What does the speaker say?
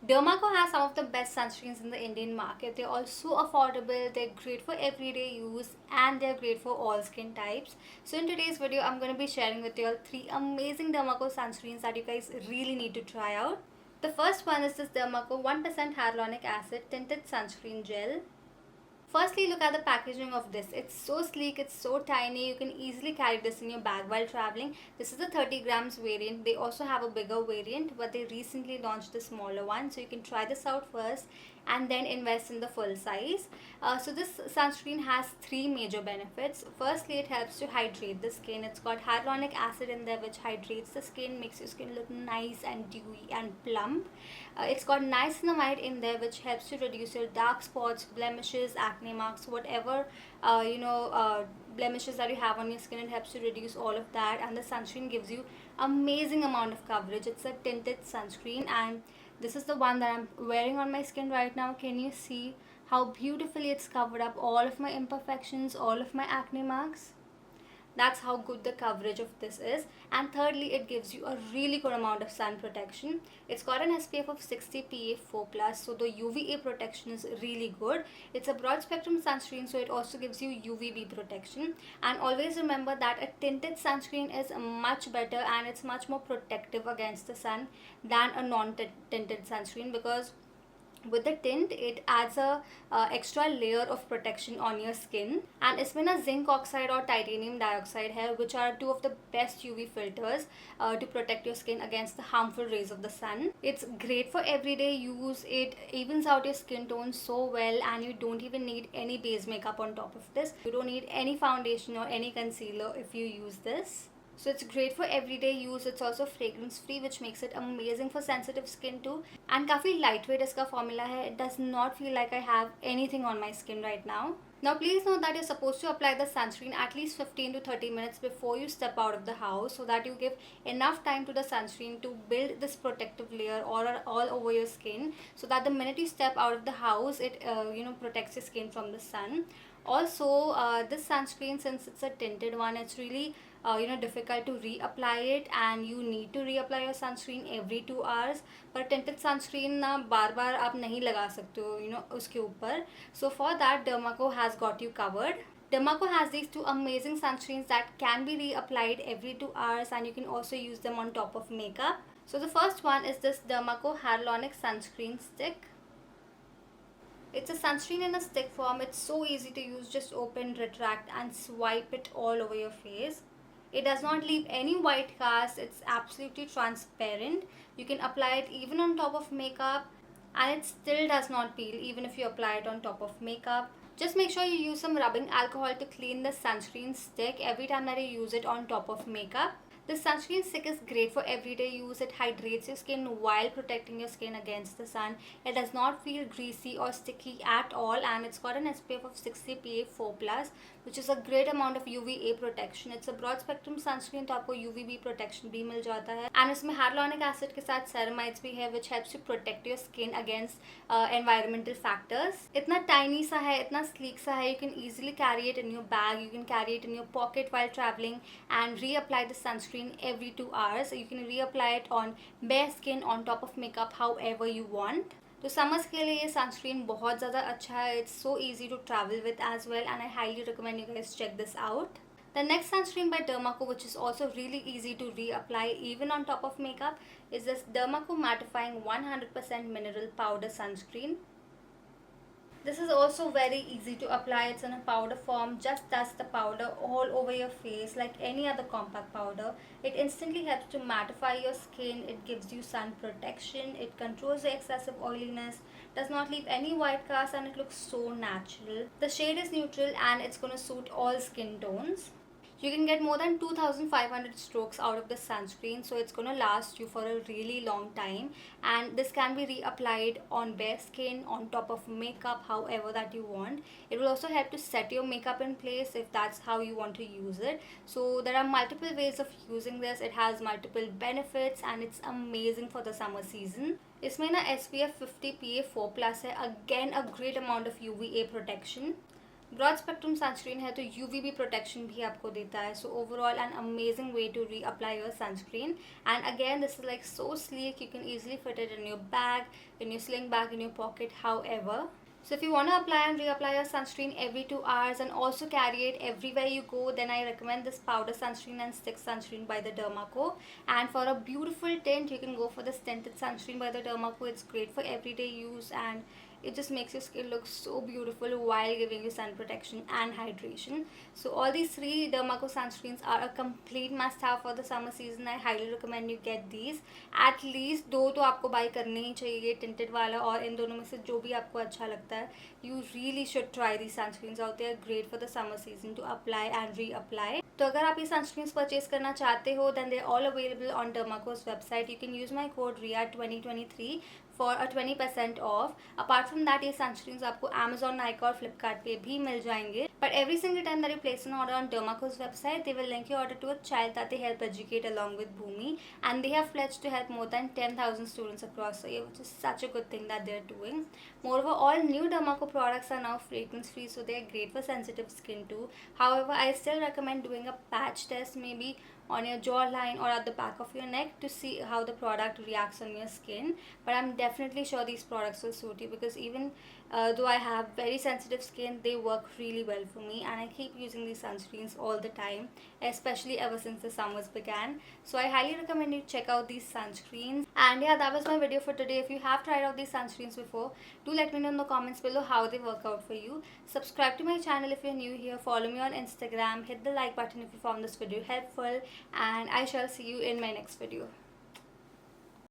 Derma Co has some of the best sunscreens in the Indian market. They're also affordable, they're great for everyday use, and they're great for all skin types. So in today's video, I'm going to be sharing with you all 3 amazing Derma Co sunscreens that you guys really need to try out. The first one is this Derma Co 1% Hyaluronic Acid Tinted Sunscreen Gel. Firstly, look at the packaging of this. It's so sleek, it's so tiny, you can easily carry this in your bag while traveling. This is the 30 grams variant. They also have a bigger variant, but they recently launched the smaller one. So you can try this out first and then invest in the full size. So this sunscreen has 3 major benefits. Firstly, it helps to hydrate the skin. It's got hyaluronic acid in there which hydrates the skin, makes your skin look nice and dewy and plump. It's got niacinamide in there which helps to reduce your dark spots, blemishes, acne marks, whatever blemishes that you have on your skin. It helps to reduce all of that, and the sunscreen gives you amazing amount of coverage. It's a tinted sunscreen, and this is the one that I'm wearing on my skin right now. Can you see how beautifully it's covered up all of my imperfections, all of my acne marks? That's how good the coverage of this is. And thirdly, it gives you a really good amount of sun protection. It's got an SPF of 60 PA++, so the UVA protection is really good. It's a broad spectrum sunscreen, so it also gives you UVB protection. And always remember that a tinted sunscreen is much better and it's much more protective against the sun than a non-tinted sunscreen, because with the tint it adds a extra layer of protection on your skin. And इसमें ना zinc oxide और titanium dioxide है, which are 2 of the best UV filters to protect your skin against the harmful rays of the sun. It's great for everyday use. It evens out your skin tone so well, and you don't even need any base makeup on top of this. You don't need any foundation or any concealer if you use this. So it's great for everyday use. It's also fragrance free, which makes it amazing for sensitive skin too. And काफी lightweight इसका formula है. It does not feel like I have anything on my skin right now. Now please note that you're supposed to apply the sunscreen at least 15 to 30 minutes before you step out of the house, so that you give enough time to the sunscreen to build this protective layer all over your skin, so that the minute you step out of the house, it protects your skin from the sun. Also, this sunscreen, since it's a tinted one, it's really difficult to reapply it, and you need to reapply your sunscreen every 2 hours. But tinted sunscreen ना बार बार आप नहीं लगा सकते हो उसके ऊपर. So for that, Derma Co has got you covered. Derma Co has these 2 amazing sunscreens that can be reapplied every 2 hours, and you can also use them on top of makeup. So the first one is this Derma Co Hyaluronic Sunscreen Stick. It's a sunscreen in a stick form. It's so easy to use. Just open, retract and swipe it all over your face. It does not leave any white cast. It's absolutely transparent. You can apply it even on top of makeup, and it still does not peel even if you apply it on top of makeup. Just make sure you use some rubbing alcohol to clean the sunscreen stick every time that you use it on top of makeup. This sunscreen stick is great for everyday use. It hydrates your skin while protecting your skin against the sun. It does not feel greasy or sticky at all, and it's got an SPF of 60 PA++, which is a great amount of UVA protection. It's a broad spectrum sunscreen, तो आपको UVB protection भी मिल जाता है. And इसमें hyaluronic acid के साथ ceramides भी है, which helps to protect your skin against environmental factors. इतना tiny सा है, इतना sleek सा है. You can easily carry it in your bag. You can carry it in your pocket while traveling, and reapply the sunscreen every 2 hours. You can reapply it on bare skin, on top of makeup, however you want. तो summers के लिए ये sunscreen बहुत ज़्यादा अच्छा है. It's so easy to travel with as well, and I highly recommend you guys check this out. The next sunscreen by Derma Co, which is also really easy to reapply even on top of makeup, is this Derma Co Mattifying 100% Mineral Powder Sunscreen. This is also very easy to apply. It's in a powder form. Just dust the powder all over your face like any other compact powder. It instantly helps to mattify your skin. It gives you sun protection. It controls the excessive oiliness, does not leave any white cast, and it looks so natural. The shade is neutral, and it's going to suit all skin tones. You can get more than 2500 strokes out of the sunscreen, so it's going to last you for a really long time. And this can be reapplied on bare skin, on top of makeup, however that you want. It will also help to set your makeup in place if that's how you want to use it. So there are multiple ways of using this. It has multiple benefits, and it's amazing for the summer season. इसमें ना SPF 50 PA++ है. Again, a great amount of UVA protection. Broad spectrum sunscreen है तो UVB protection भी आपको देता है. So overall an amazing way to reapply your sunscreen. And again this is like so sleek, you can easily fit it in your bag, in your sling bag, in your pocket, however. So if you want to apply and reapply your sunscreen every 2 hours and also carry it everywhere you go, then I recommend this powder sunscreen and stick sunscreen by the Derma Co. And for a beautiful tint, you can go for this tinted sunscreen by the Derma Co. It's great for everyday use and it just makes your skin look so beautiful while giving you sun protection and hydration. So all these 3 Derma Co sunscreens are a complete must have for the summer season. I highly recommend you get these. At least 2 तो आपको buy करने ही चाहिए, tinted वाला और इन दोनों में से जो भी आपको अच्छा लगता है. You really should try these sunscreens out. They are great for the summer season to apply and reapply. तो अगर आप ये sunscreens परचेज करना चाहते हो, then they are all available on Derma Co's website. You can use my code RIA2023 for a 20% off. Apart from that, ये sunscreens आपको Amazon, Nykaa और Flipkart पे भी मिल जाएंगे. But every single time that you place an order on Derma Co's website, they will link your order to a child that they help educate along with Bhumi, and they have pledged to help more than 10,000 students across the year, which is such a good thing that they're doing. Moreover, all new Derma Co products are now fragrance free, so they're great for sensitive skin too. However, I still recommend doing a patch test, maybe on your jawline or at the back of your neck, to see how the product reacts on your skin. But I'm definitely sure these products will suit you, because even though I have very sensitive skin, they work really well for me, and I keep using these sunscreens all the time, especially ever since the summers began. So I highly recommend you check out these sunscreens. And yeah, that was my video for today. If you have tried out these sunscreens before, do let me know in the comments below how they work out for you. Subscribe to my channel if you're new here, follow me on Instagram, hit the like button if you found this video helpful, and I shall see you in my next video.